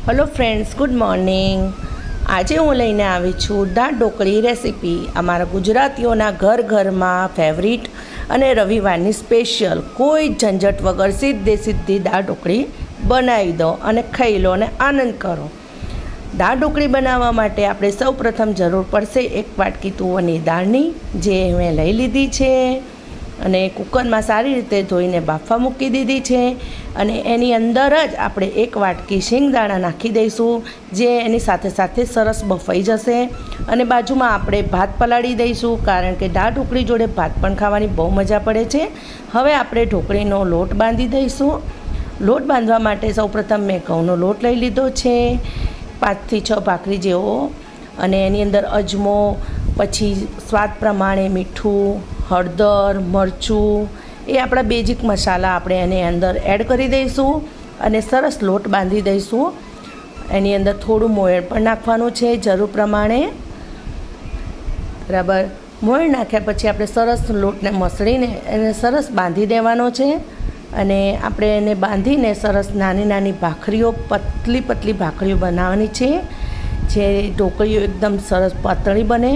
Hello friends, good morning. આજે હું લઈને આવી છું દાળ ઢોકળી રેસીપી। અમારા ગુજરાતીઓના ઘરમાં ફેવરિટ અને રવિવારની સ્પેશિયલ કોઈ ઝંઝટ વગર સીધી દાળ ઢોકળી બનાવી દો અને ખાઈ લો અને આનંદ કરો। દાળ ઢોકળી બનાવવા માટે આપણે સૌપ્રથમ જરૂર પડશે 1 વાટકી તુવરની દાળની, જે મેં લઈ લીધી છે અને કુકરમાં સારી રીતે ધોઈને બાફવા મૂકી દીધી છે। અને એની અંદર જ આપણે 1 વાટકી શિંગદાણા નાખી દઈશું, જે એની સાથે સાથે સરસ બફાઈ જશે। અને બાજુમાં આપણે ભાત પલાળી દઈશું, કારણ કે દાળ ઢોકળી જોડે ભાત પણ ખાવાની બહુ મજા પડે છે। હવે આપણે ઢોકળીનો લોટ બાંધી દઈશું। લોટ બાંધવા માટે સૌપ્રથમ મેં ઘઉંનો લોટ લઈ લીધો છે, 5 થી 6 ભાખરી જેવો, અને એની અંદર અજમો, પછી સ્વાદ પ્રમાણે મીઠું, હળદર, મરચું, એ આપણા બેઝિક મસાલા આપણે એની અંદર એડ કરી દઈશું અને સરસ લોટ બાંધી દઈશું। એની અંદર થોડું મોયણ પણ નાખવાનું છે જરૂર પ્રમાણે, બરાબર। મોયણ નાખ્યા પછી આપણે સરસ લોટને મસળીને એને સરસ બાંધી દેવાનો છે। અને આપણે એને બાંધીને સરસ નાની નાની ભાખરીઓ, પતલી પતલી ભાખરીઓ બનાવવાની છે, જે ઢોકળીઓ એકદમ સરસ પાતળી બને।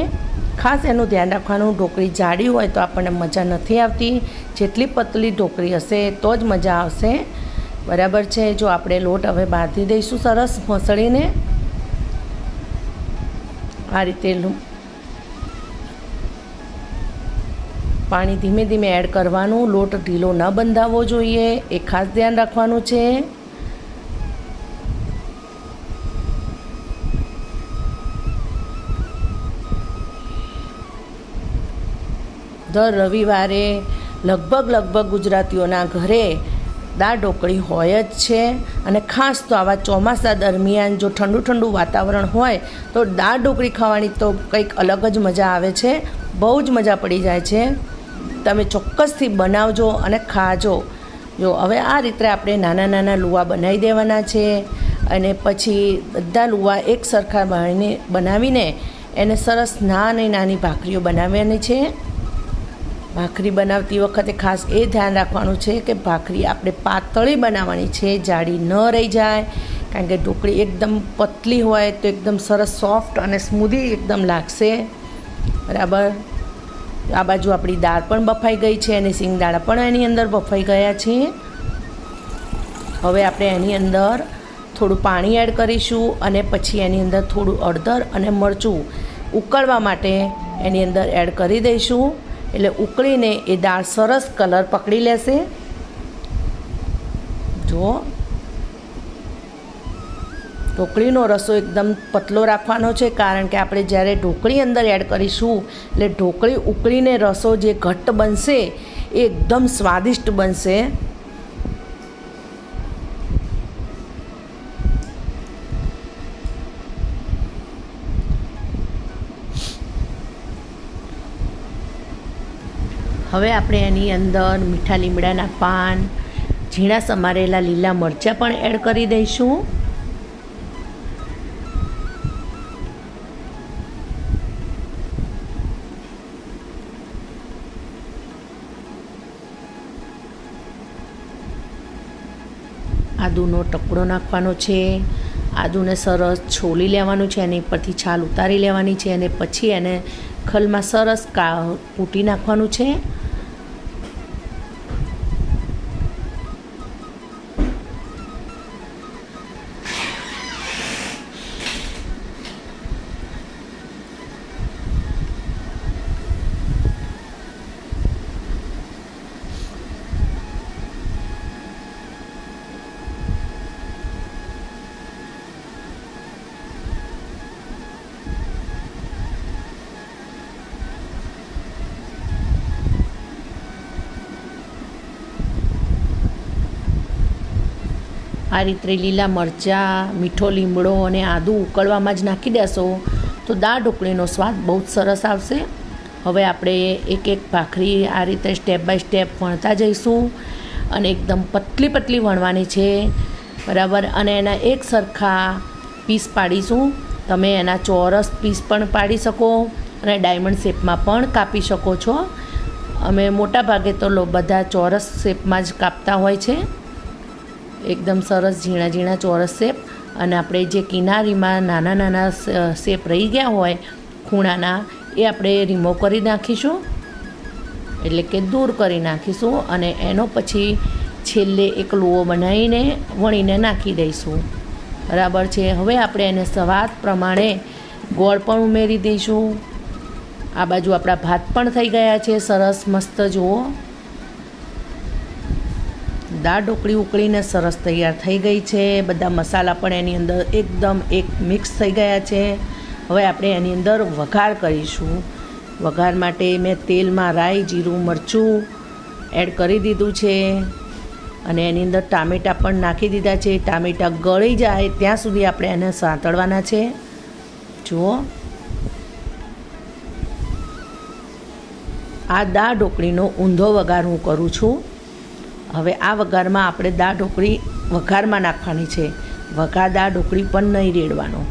ખાસ એનું ધ્યાન રાખવાનું, ઢોકળી જાડી હોય તો આપણને મજા નથી આવતી, જેટલી પતલી ઢોકળી હશે તો જ મજા આવશે, બરાબર છે। જો આપણે લોટ હવે બાંધી દઈશું સરસ મસળીને, આ રીતે પાણી ધીમે ધીમે એડ કરવાનું, લોટ ઢીલો ન બંધાવવો જોઈએ, એ ખાસ ધ્યાન રાખવાનું છે। દર રવિવારે લગભગ ગુજરાતીઓના ઘરે દાળ ઢોકળી હોય જ છે। અને ખાસ તો આવા ચોમાસા દરમિયાન જો ઠંડુ વાતાવરણ હોય તો દાળ ઢોકળી ખાવાની તો કંઈક અલગ જ મજા આવે છે, બહુ જ મજા પડી જાય છે। તમે ચોક્કસથી બનાવજો અને ખાજો। જો હવે આ રીતે આપણે નાના નાના લુવા બનાવી દેવાના છે, અને પછી બધા લુવા એક સરખા બનાવીને એને સરસ નાની નાની ભાખરીઓ બનાવવાની છે। ભાખરી બનાવતી વખતે ખાસ એ ધ્યાન રાખવાનું છે કે ભાખરી આપણે પાતળી બનાવવાની છે, જાડી ન રહી જાય, કારણ કે ઢોકળી એકદમ પતલી હોય તો એકદમ સરસ સોફ્ટ અને સ્મૂધી એકદમ લાગશે, બરાબર। આ બાજુ આપણી દાળ પણ બફાઈ ગઈ છે અને શિંગદાણા પણ એની અંદર બફાઈ ગયા છે। હવે આપણે એની અંદર થોડું પાણી એડ કરીશું અને પછી એની અંદર થોડું હળદર અને મરચું ઉકળવા માટે એની અંદર એડ કરી દઈશું, એટલે ઉકળીને એ દાળ સરસ કલર પકડી લેશે। જો ઢોકળીનો રસો એકદમ પતલો રાખવાનો છે, કારણ કે આપણે જ્યારે ઢોકળી અંદર એડ કરીશું એટલે ઢોકળી ઉકળીને રસો જે ઘટ્ટ બનશે એ એકદમ સ્વાદિષ્ટ બનશે। હવે આપણે એની અંદર મીઠા લીમડાના પાન, ઝીણા સમારેલા લીલા મરચાં પણ એડ કરી દઈશું। આદુનો ટુકડો નાખવાનો છે, આદુને સરસ છોલી લેવાનું છે, એની પરથી છાલ ઉતારી લેવાની છે, અને પછી એને ખલમાં સરસ કૂટી નાખવાનું છે। આ રીતે લીલા મરચાં, મીઠો લીમડો અને આદું ઉકળવામાં જ નાખી દેશો તો દાળ ઢોકળીનો સ્વાદ બહુ જ સરસ આવશે। હવે આપણે એક એક ભાખરી આ રીતે સ્ટેપ બાય સ્ટેપ વણતા જઈશું, અને એકદમ પતલી વણવાની છે, બરાબર। અને એના એક સરખા પીસ પાડીશું। તમે એના ચોરસ પીસ પણ પાડી શકો અને ડાયમંડ શેપમાં પણ કાપી શકો છો। અમે મોટા ભાગે તો બધા ચોરસ શેપમાં જ કાપતા હોય છે, એકદમ સરસ ઝીણા ઝીણા ચોરસ શેપ। અને આપણે જે કિનારીમાં નાના નાના શેપ રહી ગયા હોય ખૂણાના એ આપણે રિમૂવ કરી નાખીશું, એટલે કે દૂર કરી નાખીશું. અને એનો પછી છેલ્લે એક લુઓ બનાવીને વણીને નાખી દઈશું. બરાબર છે. હવે આપણે એને સ્વાદ પ્રમાણે ગોળ પણ ઉમેરી દઈશું. આ બાજુ આપણા ભાત પણ થઈ ગયા છે સરસ મસ્ત. જુઓ, દાળ ઢોકળી ઉકળીને સરસ તૈયાર થઈ ગઈ છે. બધા મસાલા પણ એની અંદર એકદમ એક મિક્સ થઈ ગયા છે. હવે આપણે એની અંદર વઘાર કરીશું. વઘાર માટે મેં તેલમાં રાઈ, જીરું, મરચું એડ કરી દીધું છે અને એની અંદર ટામેટાં પણ નાખી દીધા છે. ટામેટાં ગળી જાય ત્યાં સુધી આપણે એને સાંતળવાના છે. જુઓ, આ દાળ ઢોકળીનો ઊંધો વઘાર હું કરું છું. હવે આ વઘારમાં આપણે દાળ ઢોકળી વઘારમાં નાખવાની છે. વઘાર દાળ ઢોકળી પણ નહીં રેડવાનો.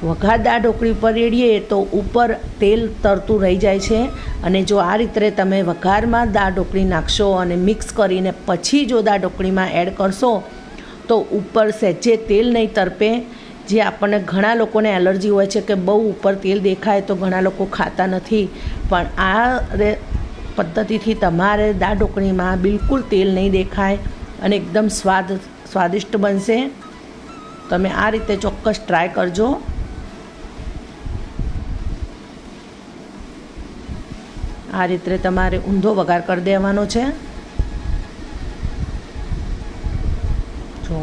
વઘાર દાળ ઢોકળી પર રેડીએ તો ઉપર તેલ તરતું રહી જાય છે. અને જો આ રીતે તમે વઘારમાં દાળ ઢોકળી નાખશો અને મિક્સ કરીને પછી જો દાળ ઢોકળીમાં એડ કરશો તો ઉપર સહેજે તેલ નહીં તરપે. જે આપણને ઘણા લોકોને એલર્જી હોય છે કે બહુ ઉપર તેલ દેખાય તો ઘણા લોકો ખાતા નથી. પણ આ પદ્ધતિથી તમારે દાળ ઢોકળીમાં બિલકુલ તેલ નહીં દેખાય અને એકદમ સ્વાદિષ્ટ બનશે. તમે આ રીતે ચોક્કસ ટ્રાય કરજો. આ રીતે તમારે ઊંધો વઘાર કરી દેવાનો છે. જો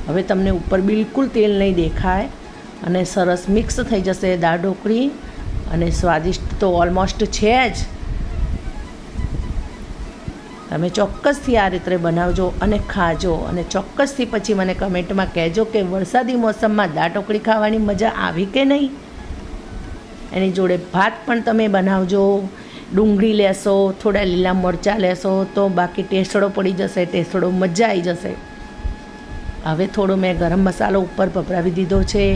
હવે તમને ઉપર બિલકુલ તેલ નહીં દેખાય અને સરસ મિક્સ થઈ જશે દાળ ઢોકળી. અને સ્વાદિષ્ટ તો ઓલમોસ્ટ છે જ. તમે ચોક્કસથી આ રીતે બનાવજો અને ખાજો. અને ચોક્કસથી પછી મને કમેન્ટમાં કહેજો કે વરસાદી મોસમમાં દાળ ઢોકળી ખાવાની મજા આવી કે નહીં. એની જોડે ભાત પણ તમે બનાવજો. ડુંગળી લેશો, થોડા લીલા મરચાં લેશો તો બાકી ટેસ્ટડો પડી જશે. ટેસ્ટડો મજા આવી જશે. હવે થોડો મેં ગરમ મસાલો ઉપર ભભરાવી દીધો છે.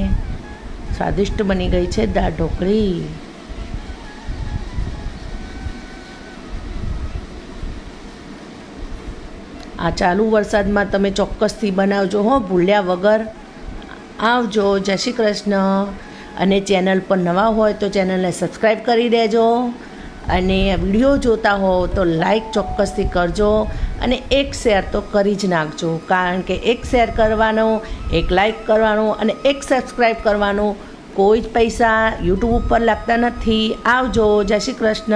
સ્વાદિષ્ટ બની ગઈ છે દાળ ઢોકળી. આ ચાલુ વરસાદમાં તમે ચોક્કસથી બનાવજો હો, ભૂલ્યા વગર. આવજો. જય શ્રી કૃષ્ણ. અને ચેનલ પર નવા હોય તો ચેનલને સબસ્ક્રાઈબ કરી દેજો. અને વિડીયો જોતા હો તો લાઈક ચોક્કસથી કરજો અને એક શેર તો કરી જ નાખજો. કારણ કે એક શેર કરવાનો, એક લાઈક કરવાનો અને એક સબસ્ક્રાઈબ કરવાનો કોઈ જ પૈસા યુટ્યુબ ઉપર લાગતા નથી. આવજો. જય શ્રી કૃષ્ણ.